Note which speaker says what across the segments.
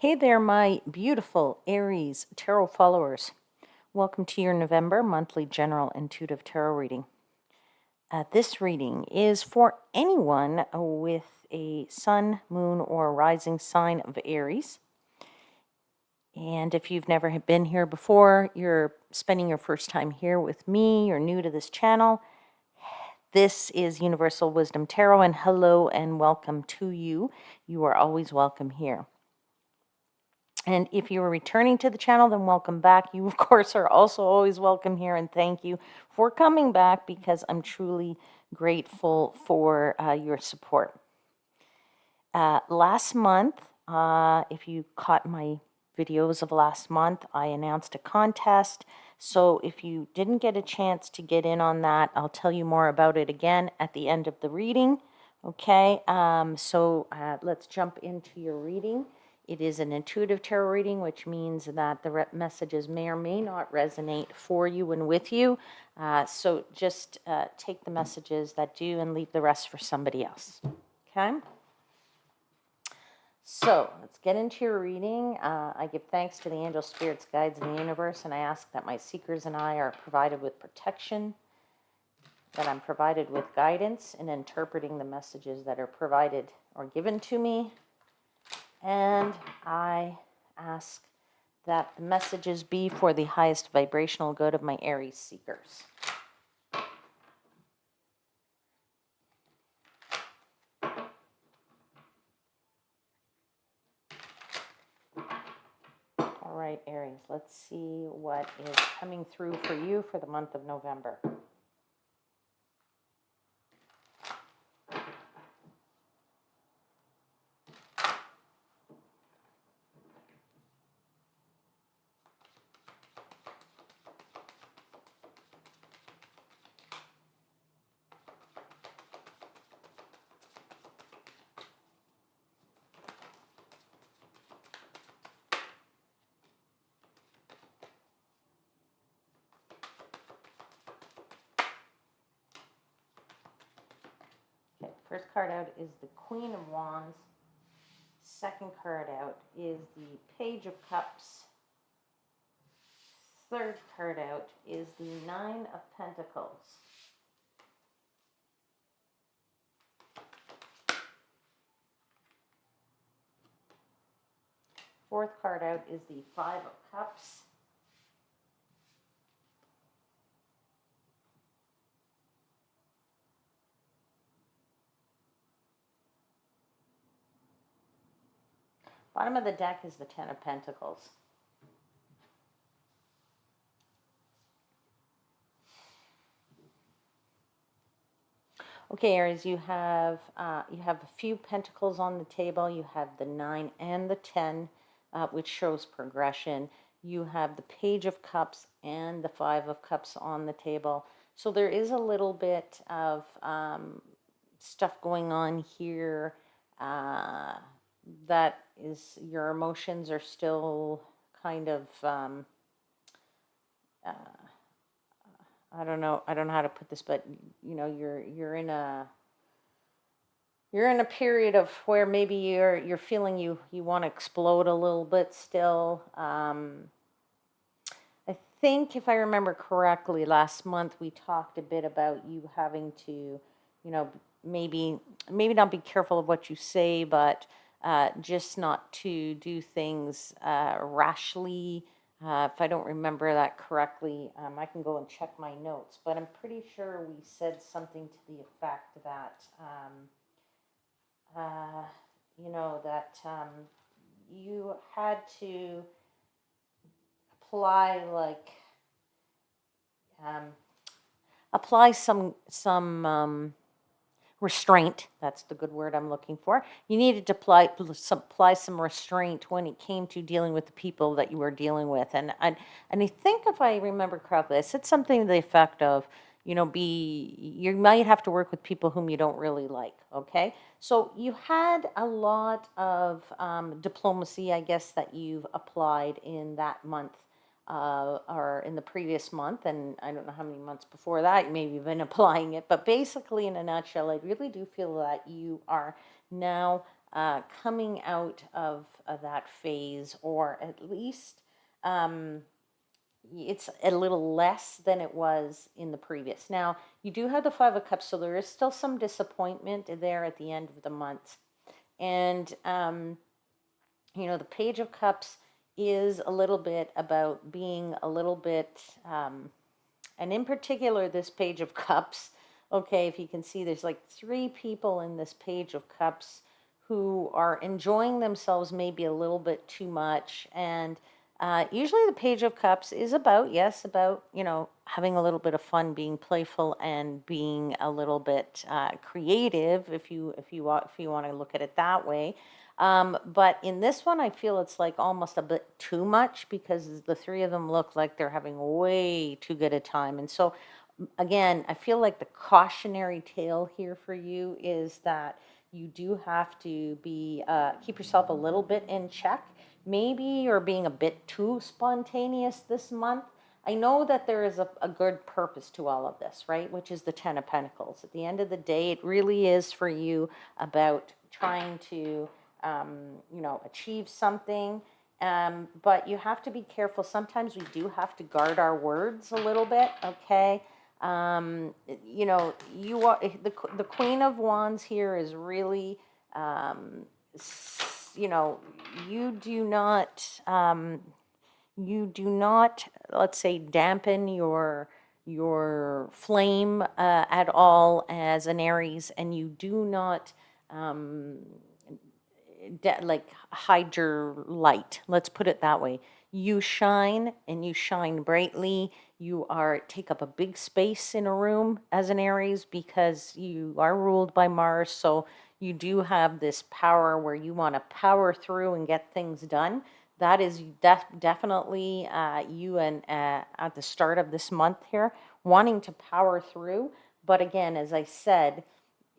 Speaker 1: Hey there, my beautiful Aries tarot followers. Welcome to your November monthly general intuitive tarot reading. This reading is for anyone with a sun, moon, or rising sign of Aries. And if you've never been here before, you're spending your first time here with me, you're new to this channel, this is Universal Wisdom Tarot, and hello and welcome to you. You are always welcome here. And if you are returning to the channel, then welcome back. You, of course, are also always welcome here, and thank you for coming back because I'm truly grateful for your support. Last month, if you caught my videos of last month, I announced a contest. So if you didn't get a chance to get in on that, I'll tell you more about it again at the end of the reading. Okay, so let's jump into your reading. It is an intuitive tarot reading, which means that the messages may or may not resonate for you and with you. So just take the messages that do and leave the rest for somebody else. Okay? So let's get into your reading. I give thanks to the angel spirits, guides, in the universe, and I ask that my seekers and I are provided with protection, that I'm provided with guidance in interpreting the messages that are provided or given to me. And I ask that the messages be for the highest vibrational good of my Aries seekers. All right, Aries, let's see what is coming through for you for the month of November. Okay, first card out is the Queen of Wands. Second card out is the Page of Cups. Third card out is the Nine of Pentacles. Fourth card out is the Five of Cups. Bottom of the deck is the Ten of Pentacles. Okay, Aries, you have a few pentacles on the table. You have the 9 and the 10, which shows progression. You have the Page of Cups and the Five of Cups on the table. So there is a little bit of stuff going on here that is, your emotions are still kind of I don't know how to put this, but you know, you're in a period of where maybe you're feeling you want to explode a little bit still. I think if I remember correctly, last month we talked a bit about you having to, you know, maybe not be careful of what you say, but just not to do things rashly. If I don't remember that correctly, I can go and check my notes, but I'm pretty sure we said something to the effect that, you know, that you had to apply apply some restraint. That's the good word I'm looking for. You needed to apply some restraint when it came to dealing with the people that you were dealing with. And I think if I remember correctly, I said something to the effect of, you know, you might have to work with people whom you don't really like, okay? So you had a lot of diplomacy, I guess, that you've applied in that month or in the previous month, and I don't know how many months before that you maybe been applying it, but basically in a nutshell, I really do feel that you are now coming out of that phase, or at least it's a little less than it was in the previous. Now, you do have the Five of Cups, so there is still some disappointment there at the end of the month. And, the Page of Cups is a little bit about being a little bit, and in particular, this Page of Cups, okay, if you can see, there's like 3 people in this Page of Cups who are enjoying themselves maybe a little bit too much. And usually the Page of Cups is about, yes, about, having a little bit of fun, being playful, and being a little bit creative, if you want to look at it that way. But in this one, I feel it's like almost a bit too much, because the 3 of them look like they're having way too good a time. And so, again, I feel like the cautionary tale here for you is that you do have to be keep yourself a little bit in check. Maybe you're being a bit too spontaneous this month. I know that there is a good purpose to all of this, right? Which is the Ten of Pentacles. At the end of the day, it really is for you about trying to, achieve something. But you have to be careful. Sometimes we do have to guard our words a little bit, okay? You are the Queen of Wands here is really, you do not, let's say, dampen your flame at all as an Aries, and you do not like hide your light. Let's put it that way. You shine, and you shine brightly. You take up a big space in a room as an Aries, because you are ruled by Mars. So you do have this power where you want to power through and get things done. That is definitely you, and at the start of this month here, wanting to power through. But again, as I said,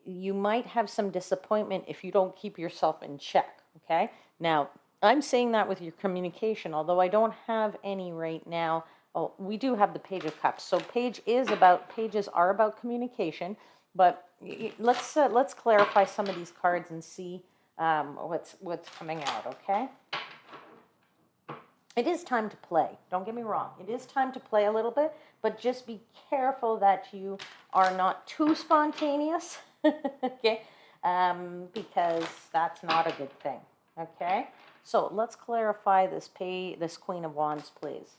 Speaker 1: you might have some disappointment if you don't keep yourself in check, okay? Now, I'm saying that with your communication, although I don't have any right now. Oh, we do have the Page of Cups. So pages are about communication, but let's clarify some of these cards and see what's coming out, okay? It is time to play. Don't get me wrong. It is time to play a little bit, but just be careful that you are not too spontaneous, okay? Because that's not a good thing, okay? So let's clarify this Queen of Wands, please.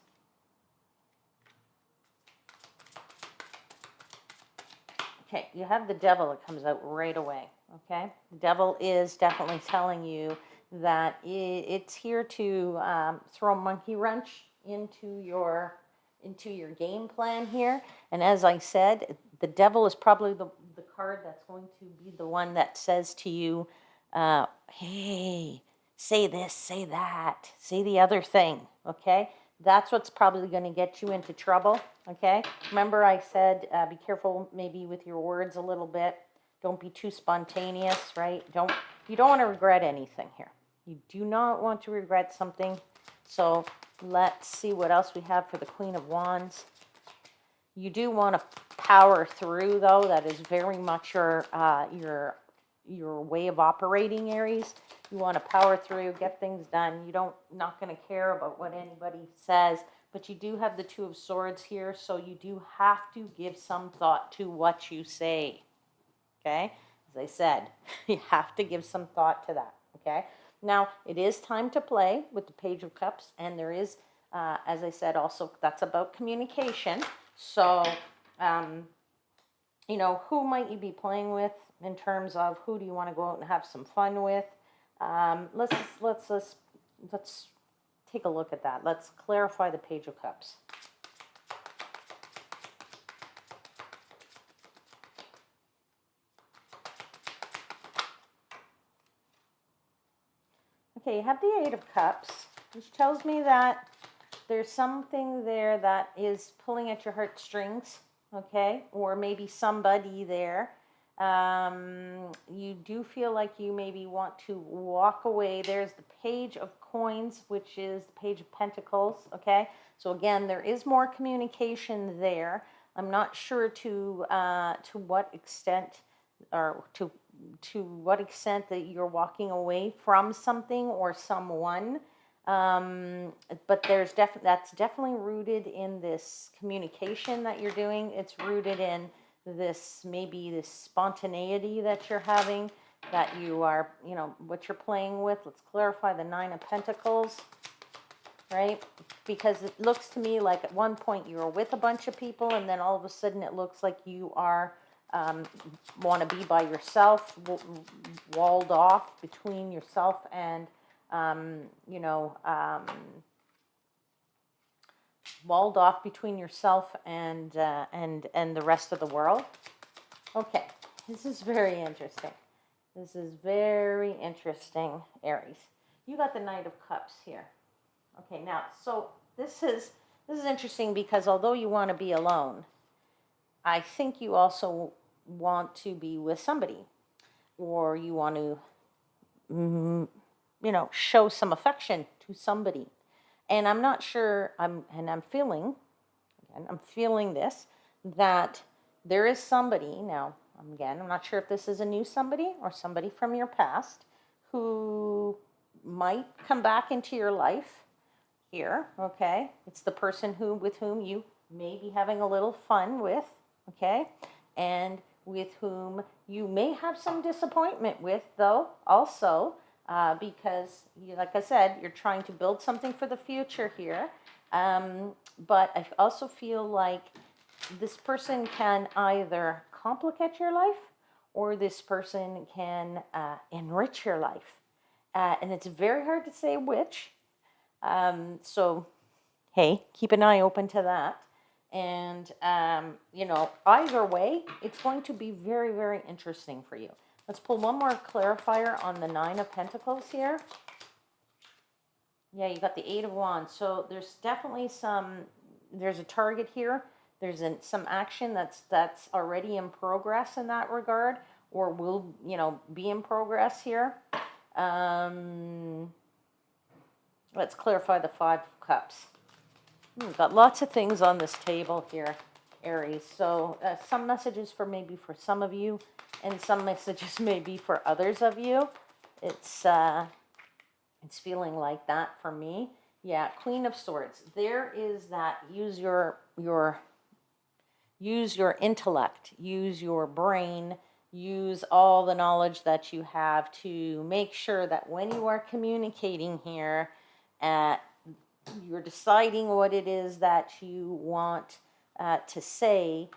Speaker 1: Okay, you have the Devil that comes out right away, okay? The Devil is definitely telling you that it's here to throw a monkey wrench into your game plan here. And as I said, the Devil is probably the card that's going to be the one that says to you, hey, say this, say that, say the other thing, okay? That's what's probably going to get you into trouble, okay? Remember I said be careful maybe with your words a little bit. Don't be too spontaneous, right? You don't want to regret anything here. You do not want to regret something. So let's see what else we have for the Queen of Wands. You do want to power through, though. That is very much your way of operating, Aries. You want to power through, get things done. Not going to care about what anybody says, but you do have the Two of Swords here, so you do have to give some thought to what you say, okay? As I said, you have to give some thought to that, okay? Now, it is time to play with the Page of Cups, and there is, as I said, also, that's about communication. So, who might you be playing with in terms of who do you want to go out and have some fun with? Let's take a look at that. Let's clarify the Page of Cups. Okay, you have the Eight of Cups, which tells me that there's something there that is pulling at your heartstrings, okay? Or maybe somebody there You do feel like you maybe want to walk away. There's the Page of Coins, which is the Page of Pentacles, okay? So again, there is more communication there. I'm not sure to what extent, or to what extent that you're walking away from something or someone. But that's definitely rooted in this communication that you're doing. It's rooted in maybe this spontaneity that you're having, that you are, what you're playing with. Let's clarify the Nine of Pentacles, right? Because it looks to me like at one point you were with a bunch of people, and then all of a sudden it looks like you are want to be by yourself, walled off between yourself and walled off between yourself and the rest of the world. Okay, this is very interesting. This is very interesting, Aries. You got the Knight of Cups here. Okay, now, so this is interesting because although you want to be alone, I think you also want to be with somebody, or you want to, show some affection to somebody. And I'm not sure, I'm feeling this, that there is somebody, now, again, I'm not sure if this is a new somebody or somebody from your past who might come back into your life here, okay? It's the person with whom you may be having a little fun with, okay? And with whom you may have some disappointment with, though, also, because, like I said, you're trying to build something for the future here. But I also feel like this person can either complicate your life, or this person can enrich your life. And it's very hard to say which. So, hey, keep an eye open to that. And, either way, it's going to be very, very interesting for you. Let's pull one more clarifier on the Nine of Pentacles here. Yeah, you got the Eight of Wands. So there's definitely there's a target here. There's some action that's already in progress in that regard, or will, be in progress here. Let's clarify the Five of Cups. We've got lots of things on this table here, Aries. So some messages for some of you, and some messages maybe for others of you. It's feeling like that for me. Yeah, Queen of Swords. There is that use your intellect, use your brain, use all the knowledge that you have to make sure that when you are communicating here, you're deciding what it is that you want to say.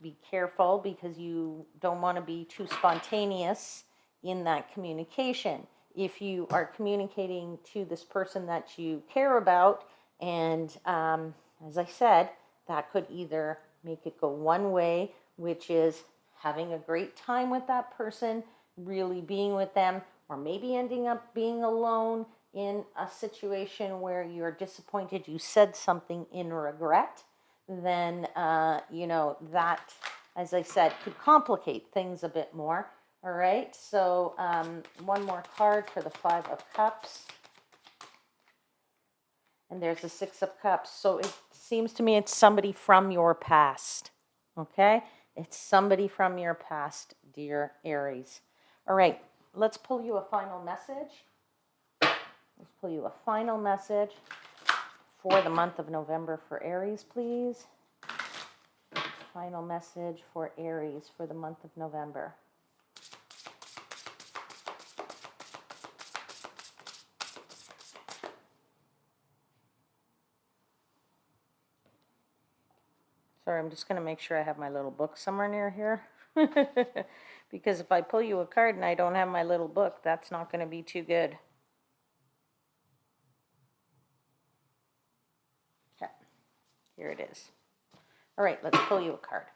Speaker 1: Be careful, because you don't want to be too spontaneous in that communication. If you are communicating to this person that you care about, and as I said, that could either make it go one way, which is having a great time with that person, really being with them, or maybe ending up being alone in a situation where you're disappointed you said something in regret. Then, that, as I said, could complicate things a bit more. All right, so one more card for the Five of Cups. And there's the Six of Cups. So it seems to me it's somebody from your past, okay? It's somebody from your past, dear Aries. All right, let's pull you a final message. Let's pull you a final message for the month of November for Aries, please. Final message for Aries for the month of November. Sorry, I'm just going to make sure I have my little book somewhere near here. Because if I pull you a card and I don't have my little book, that's not going to be too good. Okay, here it is. All right, let's pull you a card.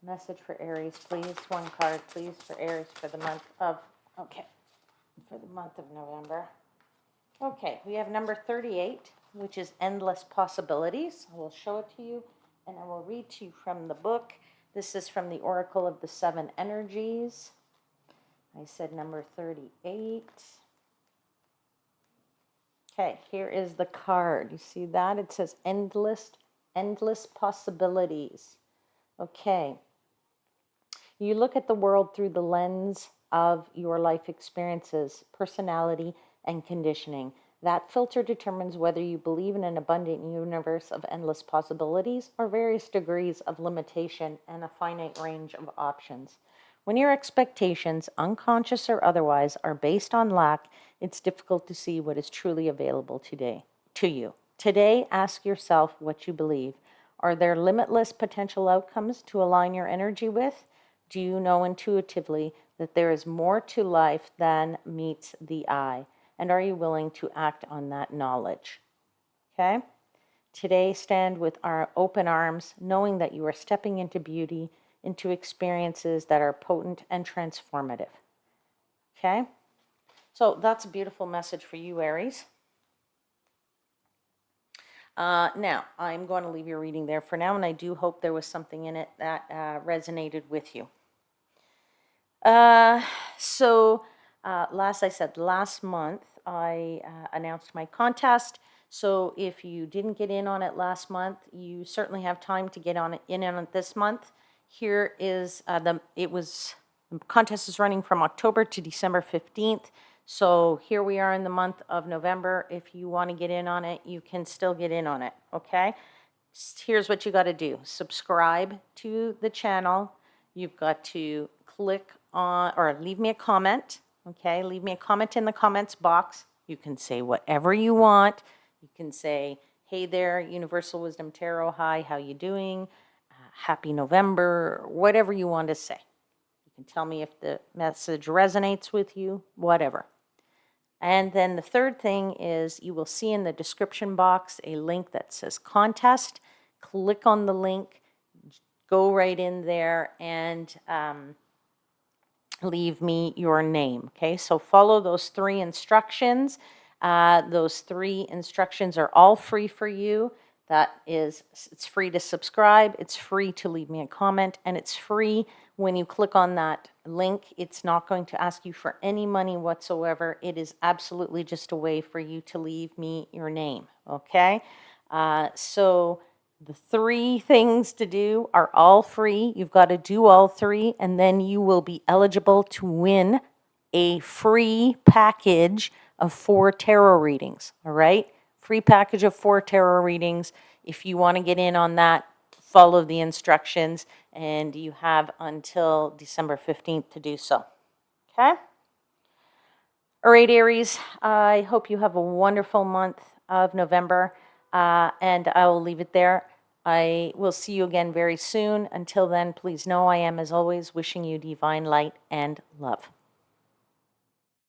Speaker 1: Message for Aries, please. One card, please, for Aries for the month of, for the month of November. Okay, we have number 38. which is endless possibilities. I will show it to you, and I will read to you from the book. This is from the Oracle of the Seven Energies. I said number 38. Okay, here is the card. You see that? It says endless possibilities. Okay. You look at the world through the lens of your life experiences, personality, and conditioning. That filter determines whether you believe in an abundant universe of endless possibilities or various degrees of limitation and a finite range of options. When your expectations, unconscious or otherwise, are based on lack, it's difficult to see what is truly available today to you. Today, ask yourself what you believe. Are there limitless potential outcomes to align your energy with? Do you know intuitively that there is more to life than meets the eye? And are you willing to act on that knowledge? Okay? Today, stand with our open arms, knowing that you are stepping into beauty, into experiences that are potent and transformative. Okay? So that's a beautiful message for you, Aries. Now, I'm going to leave your reading there for now, and I do hope there was something in it that resonated with you. So last month, I announced my contest. So if you didn't get in on it last month, you certainly have time to get on it this month. Here is the contest is running from October to December 15th. So here we are in the month of November. If you want to get in on it, you can still get in on it, okay? Here's what you got to do. Subscribe to the channel. You've got to click on, or leave me a comment, okay? Leave me a comment in the comments box. You can say whatever you want. You can say, hey there, Universal Wisdom Tarot, hi, how you doing? Happy November, whatever you want to say. You can tell me if the message resonates with you, whatever. And then the third thing is you will see in the description box a link that says contest. Click on the link, go right in there, and leave me your name. Okay, so follow those 3 instructions. Those 3 instructions are all free for you. It's free to subscribe, it's free to leave me a comment, and it's free when you click on that link. It's not going to ask you for any money whatsoever. It is absolutely just a way for you to leave me your name, okay? So the 3 things to do are all free. You've got to do all 3, and then you will be eligible to win a free package of 4 tarot readings, all right? Free package of 4 tarot readings. If you want to get in on that, follow the instructions, and you have until December 15th to do so. Okay? All right, Aries, I hope you have a wonderful month of November, and I will leave it there. I will see you again very soon. Until then, please know I am, as always, wishing you divine light and love.